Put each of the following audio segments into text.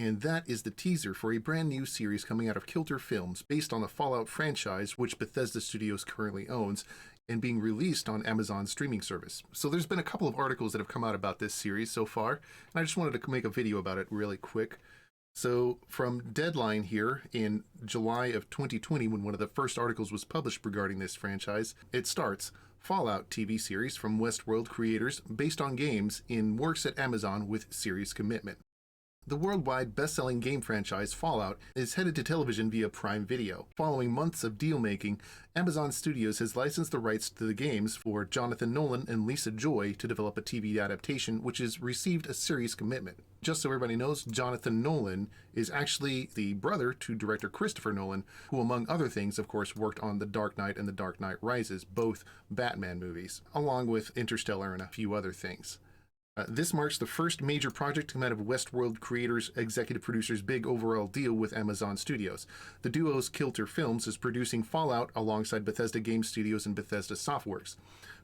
and that is the teaser for a brand new series coming out of Kilter Films based on the Fallout franchise, which Bethesda Studios currently owns, and being released on Amazon's streaming service. So there's been a couple of articles that have come out about this series so far, and I just wanted to make a video about it really quick. So from Deadline here in July of 2020, when one of the first articles was published regarding this franchise, it starts, Fallout TV series from Westworld creators based on games in works at Amazon with serious commitment. The worldwide best-selling game franchise Fallout is headed to television via Prime Video. Following months of deal-making, Amazon Studios has licensed the rights to the games for Jonathan Nolan and Lisa Joy to develop a TV adaptation, which has received a serious commitment. Just so everybody knows, Jonathan Nolan is actually the brother to director Christopher Nolan, who among other things, of course, worked on The Dark Knight and The Dark Knight Rises, both Batman movies, along with Interstellar and a few other things. This marks the first major project to come out of Westworld creators' executive producers' big overall deal with Amazon Studios. The duo's Kilter Films is producing Fallout alongside Bethesda Game Studios and Bethesda Softworks.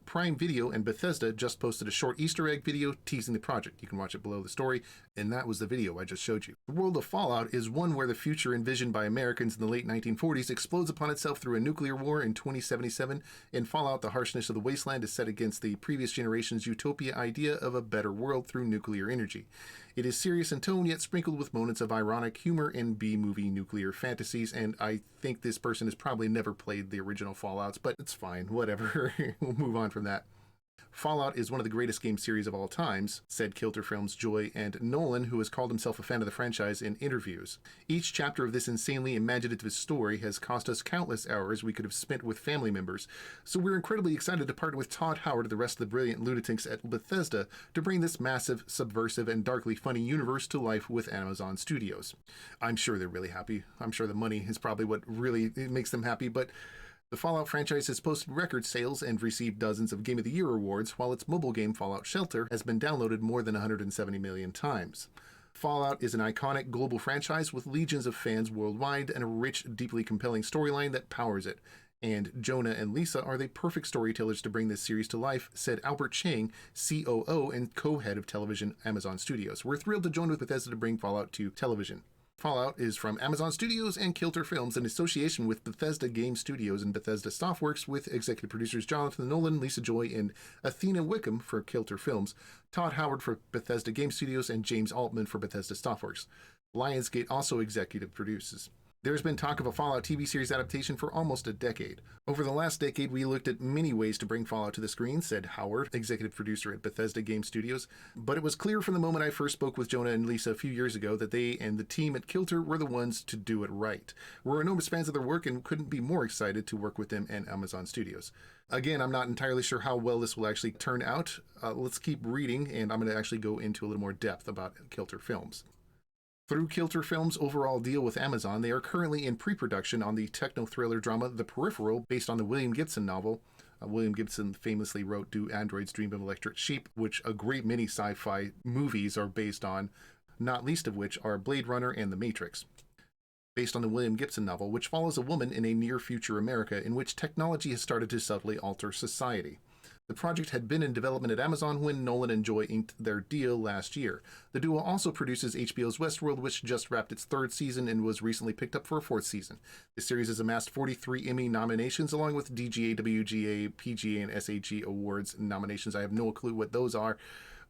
Prime Video and Bethesda just posted a short Easter egg video teasing the project. You can watch it below the story, and that was the video I just showed you. The world of Fallout is one where the future envisioned by Americans in the late 1940s explodes upon itself through a nuclear war in 2077. In Fallout, the harshness of the wasteland is set against the previous generation's utopia idea of a better world through nuclear energy. It is serious in tone, yet sprinkled with moments of ironic humor and B-movie nuclear fantasies, and I think this person has probably never played the original Fallouts, but it's fine, whatever. We'll move on from that. Fallout is one of the greatest game series of all times, said Kilter Films' Joy and Nolan, who has called himself a fan of the franchise in interviews. Each chapter of this insanely imaginative story has cost us countless hours we could have spent with family members, so we're incredibly excited to partner with Todd Howard and the rest of the brilliant lunatics at Bethesda to bring this massive, subversive, and darkly funny universe to life with Amazon Studios. I'm sure they're really happy. I'm sure the money is probably what really makes them happy, but the Fallout franchise has posted record sales and received dozens of Game of the Year awards, while its mobile game Fallout Shelter has been downloaded more than 170 million times. Fallout is an iconic global franchise with legions of fans worldwide and a rich, deeply compelling storyline that powers it. And Jonah and Lisa are the perfect storytellers to bring this series to life, said Albert Chang, COO and co-head of television Amazon Studios. We're thrilled to join with Bethesda to bring Fallout to television. Fallout is from Amazon Studios and Kilter Films in association with Bethesda Game Studios and Bethesda Softworks, with executive producers Jonathan Nolan, Lisa Joy, and Athena Wickham for Kilter Films, Todd Howard for Bethesda Game Studios, and James Altman for Bethesda Softworks. Lionsgate also executive produces. There's been talk of a Fallout TV series adaptation for almost a decade. Over the last decade, we looked at many ways to bring Fallout to the screen, said Howard, executive producer at Bethesda Game Studios. But it was clear from the moment I first spoke with Jonah and Lisa a few years ago that they and the team at Kilter were the ones to do it right. We're enormous fans of their work and couldn't be more excited to work with them and Amazon Studios. Again, I'm not entirely sure how well this will actually turn out. Let's keep reading, and I'm going to actually go into a little more depth about Kilter Films. Through Kilter Films' overall deal with Amazon, they are currently in pre-production on the techno-thriller drama The Peripheral, based on the William Gibson novel. William Gibson famously wrote Do Androids Dream of Electric Sheep, which a great many sci-fi movies are based on, not least of which are Blade Runner and The Matrix. Based on the William Gibson novel, which follows a woman in a near-future America in which technology has started to subtly alter society. The project had been in development at Amazon when Nolan and Joy inked their deal last year. The duo also produces HBO's Westworld, which just wrapped its third season and was recently picked up for a fourth season. The series has amassed 43 Emmy nominations, along with DGA, WGA, PGA, and SAG Awards nominations. I have no clue what those are,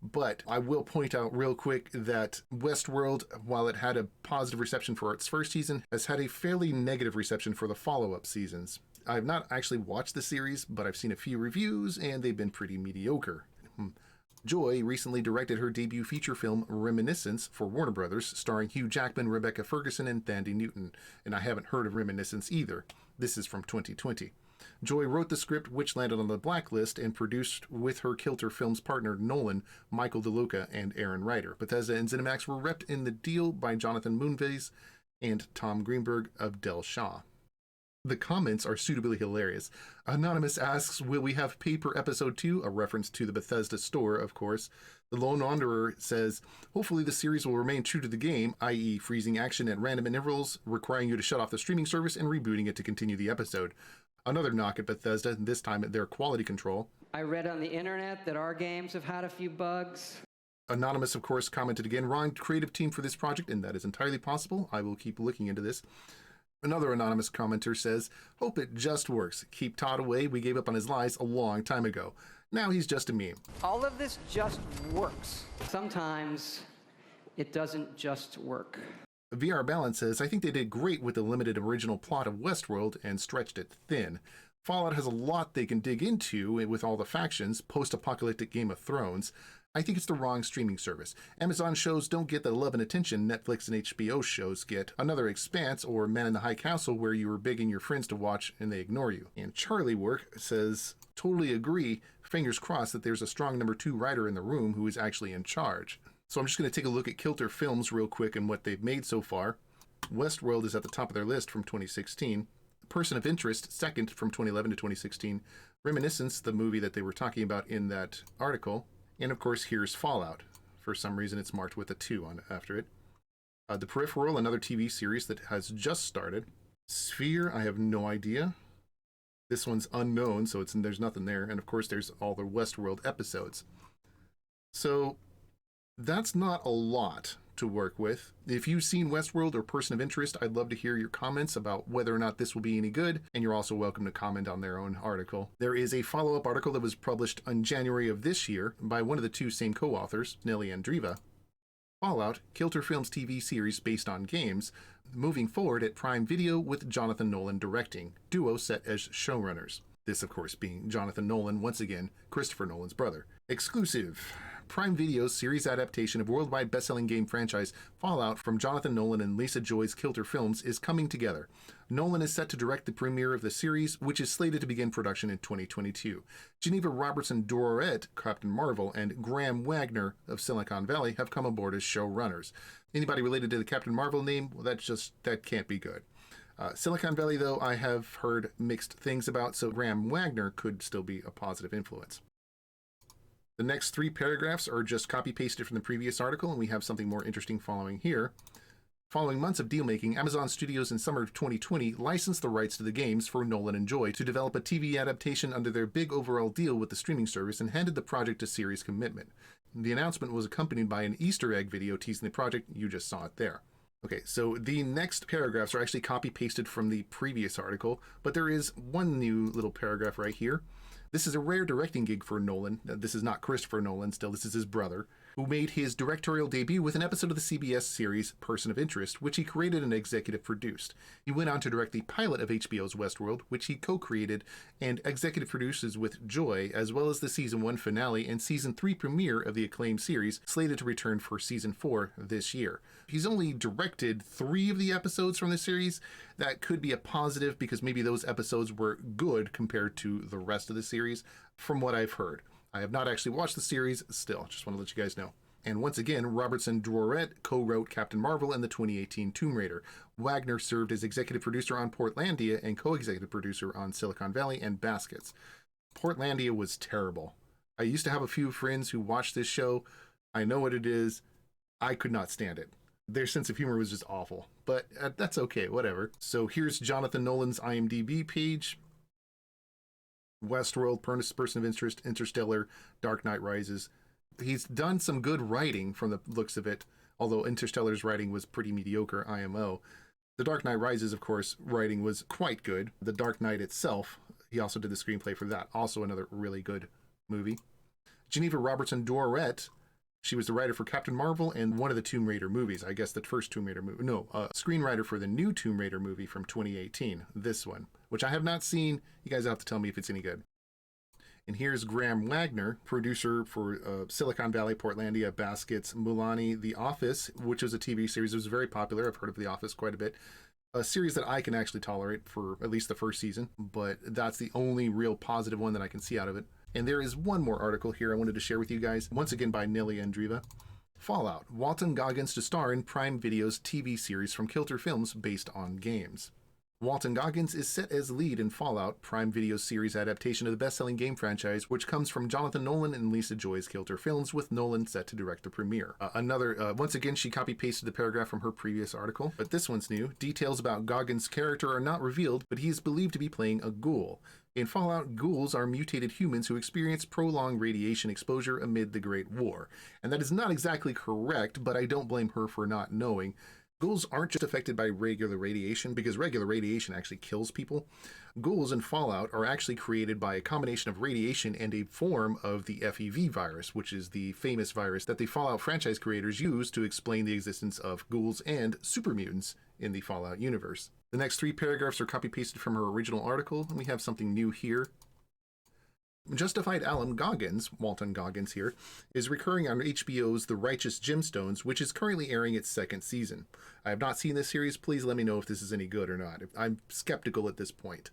but I will point out real quick that Westworld, while it had a positive reception for its first season, has had a fairly negative reception for the follow-up seasons. I've not actually watched the series, but I've seen a few reviews, and they've been pretty mediocre. Joy recently directed her debut feature film, Reminiscence, for Warner Brothers, starring Hugh Jackman, Rebecca Ferguson, and Thandie Newton, and I haven't heard of Reminiscence either. This is from 2020. Joy wrote the script, which landed on the blacklist, and produced with her Kilter Films partner Nolan, Michael DeLuca, and Aaron Ryder. Bethesda and ZeniMax were repped in the deal by Jonathan Moonves and Tom Greenberg of Del Shaw. The comments are suitably hilarious. Anonymous asks, will we have Paper Episode 2? A reference to the Bethesda store, of course. The Lone Wanderer says, hopefully the series will remain true to the game, i.e. freezing action at random intervals, requiring you to shut off the streaming service and rebooting it to continue the episode. Another knock at Bethesda, this time at their quality control. I read on the internet that our games have had a few bugs. Anonymous, of course, commented again, wrong creative team for this project, and that is entirely possible. I will keep looking into this. Another anonymous commenter says, hope it just works. Keep Todd away. We gave up on his lies a long time ago. Now he's just a meme. All of this just works. Sometimes it doesn't just work. VR Balance says, I think they did great with the limited original plot of Westworld and stretched it thin. Fallout has a lot they can dig into with all the factions, post-apocalyptic Game of Thrones. I think it's the wrong streaming service. Amazon shows don't get the love and attention Netflix and HBO shows get. Another Expanse or Man in the High Castle where you were begging your friends to watch and they ignore you. And Charlie Work says, totally agree. Fingers crossed that there's a strong number 2 writer in the room who is actually in charge. So I'm just going to take a look at Kilter Films real quick and what they've made so far. Westworld is at the top of their list from 2016. Person of Interest, second from 2011 to 2016. Reminiscence, the movie that they were talking about in that article. And of course, here's Fallout. For some reason, it's marked with a 2 on after it. The Peripheral, another TV series that has just started. Sphere, I have no idea. This one's unknown, so there's nothing there. And of course, there's all the Westworld episodes. So that's not a lot to work with. If you've seen Westworld or Person of Interest, I'd love to hear your comments about whether or not this will be any good, and you're also welcome to comment on their own article. There is a follow-up article that was published in January of this year by one of the 2 same co-authors, Nelly Andriva. Fallout, Kilter Films TV series based on games, moving forward at Prime Video with Jonathan Nolan directing, duo set as showrunners. This, of course, being Jonathan Nolan, once again, Christopher Nolan's brother. Exclusive. Prime Video's series adaptation of worldwide best-selling game franchise Fallout from Jonathan Nolan and Lisa Joy's Kilter Films is coming together. Nolan is set to direct the premiere of the series, which is slated to begin production in 2022. Geneva Robertson-Dorret, Captain Marvel, and Graham Wagner of Silicon Valley have come aboard as showrunners. Anybody related to the Captain Marvel name? Well, that can't be good. Silicon Valley, though, I have heard mixed things about, so Graham Wagner could still be a positive influence. The next 3 paragraphs are just copy-pasted from the previous article, and we have something more interesting following here. Following months of deal-making, Amazon Studios in summer of 2020 licensed the rights to the games for Nolan and Joy to develop a TV adaptation under their big overall deal with the streaming service and handed the project a serious commitment. The announcement was accompanied by an Easter egg video teasing the project. You just saw it there. Okay, so the next paragraphs are actually copy-pasted from the previous article, but there is one new little paragraph right here. This is a rare directing gig for Nolan. This is not Christopher Nolan still, this is his brother, who made his directorial debut with an episode of the CBS series Person of Interest, which he created and executive produced. He went on to direct the pilot of HBO's Westworld, which he co-created and executive produces with Joy, as well as the season 1 finale and season 3 premiere of the acclaimed series, slated to return for season 4 this year. He's only directed 3 of the episodes from the series. That could be a positive because maybe those episodes were good compared to the rest of the series, from what I've heard. I have not actually watched the series still, just want to let you guys know. And once again, Robertson-Dorret co-wrote Captain Marvel and the 2018 Tomb Raider. Wagner served as executive producer on Portlandia and co-executive producer on Silicon Valley and Baskets. Portlandia was terrible. I used to have a few friends who watched this show. I know what it is. I could not stand it. Their sense of humor was just awful, but that's okay, whatever. So here's Jonathan Nolan's IMDb page. Westworld, Person of Interest, Interstellar, Dark Knight Rises. He's done some good writing from the looks of it, although Interstellar's writing was pretty mediocre, IMO. The Dark Knight Rises, of course, writing was quite good. The Dark Knight itself, he also did the screenplay for that. Also another really good movie. Geneva Robertson-Dorret, she was the writer for Captain Marvel and one of the Tomb Raider movies. I guess the first Tomb Raider movie. No, screenwriter for the new Tomb Raider movie from 2018. This one, which I have not seen. You guys have to tell me if it's any good. And here's Graham Wagner, producer for Silicon Valley, Portlandia, Baskets, Mulani, The Office, which was a TV series that was very popular. I've heard of The Office quite a bit. A series that I can actually tolerate for at least the first season, but that's the only real positive one that I can see out of it. And there is one more article here I wanted to share with you guys, once again by Nelly Andriva. Fallout, Walton Goggins to star in Prime Video's TV series from Kilter Films based on games. Walton Goggins is set as lead in Fallout, Prime Video's series adaptation of the best-selling game franchise, which comes from Jonathan Nolan and Lisa Joy's Kilter Films, with Nolan set to direct the premiere. Once again, she copy-pasted the paragraph from her previous article, but this one's new. Details about Goggins' character are not revealed, but he is believed to be playing a ghoul. In Fallout, ghouls are mutated humans who experience prolonged radiation exposure amid the Great War. And that is not exactly correct, but I don't blame her for not knowing. Ghouls aren't just affected by regular radiation, because regular radiation actually kills people. Ghouls in Fallout are actually created by a combination of radiation and a form of the FEV virus, which is the famous virus that the Fallout franchise creators used to explain the existence of ghouls and super mutants in the Fallout universe. The next 3 paragraphs are copy-pasted from her original article, and we have something new here. Justified alum Goggins, Walton Goggins here, is recurring on HBO's The Righteous Gemstones, which is currently airing its 2nd season. I have not seen this series. Please let me know if this is any good or not. I'm skeptical at this point.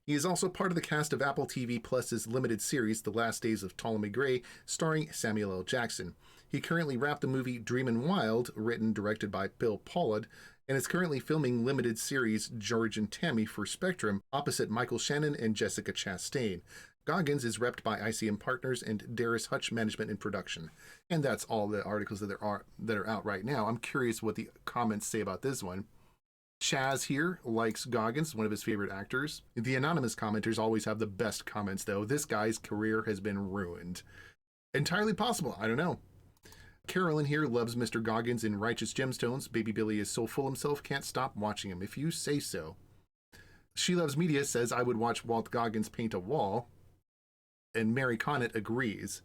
He is also part of the cast of Apple TV Plus's limited series The Last Days of Ptolemy Gray, starring Samuel L. Jackson. He currently wrapped the movie Dreamin' Wild, written directed by Bill Pollard, and is currently filming limited series George and Tammy for Spectrum opposite Michael Shannon and Jessica Chastain. Goggins is repped by ICM Partners and Darius Hutch Management and Production. And that's all the articles that are out right now. I'm curious what the comments say about this one. Chaz here likes Goggins, one of his favorite actors. The anonymous commenters always have the best comments, though. This guy's career has been ruined. Entirely possible. I don't know. Carolyn here loves Mr. Goggins in Righteous Gemstones. Baby Billy is so full himself, can't stop watching him. If you say so. She Loves Media says, I would watch Walt Goggins paint a wall. And Mary Connett agrees.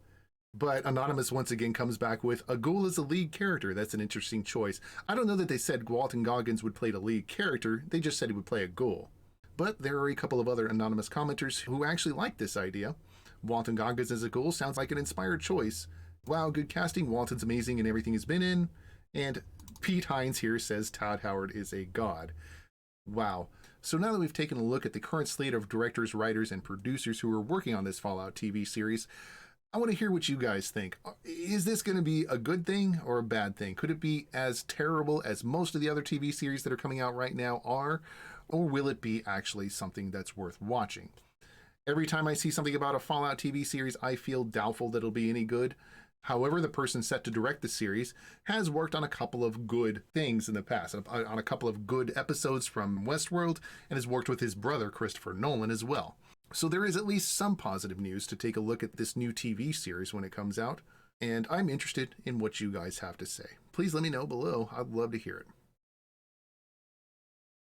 But Anonymous once again comes back with, a ghoul is a lead character. That's an interesting choice. I don't know that they said Walton Goggins would play the lead character. They just said he would play a ghoul. But there are a couple of other anonymous commenters who actually like this idea. Walton Goggins as a ghoul sounds like an inspired choice. Wow, good casting. Walton's amazing in everything he's been in. And Pete Hines here says Todd Howard is a god. Wow. So now that we've taken a look at the current slate of directors, writers, and producers who are working on this Fallout TV series, I want to hear what you guys think. Is this going to be a good thing or a bad thing? Could it be as terrible as most of the other TV series that are coming out right now are? Or will it be actually something that's worth watching? Every time I see something about a Fallout TV series, I feel doubtful that it'll be any good. However, the person set to direct the series has worked on a couple of good things in the past, on a couple of good episodes from Westworld, and has worked with his brother, Christopher Nolan, as well. So there is at least some positive news to take a look at this new TV series when it comes out, and I'm interested in what you guys have to say. Please let me know below. I'd love to hear it.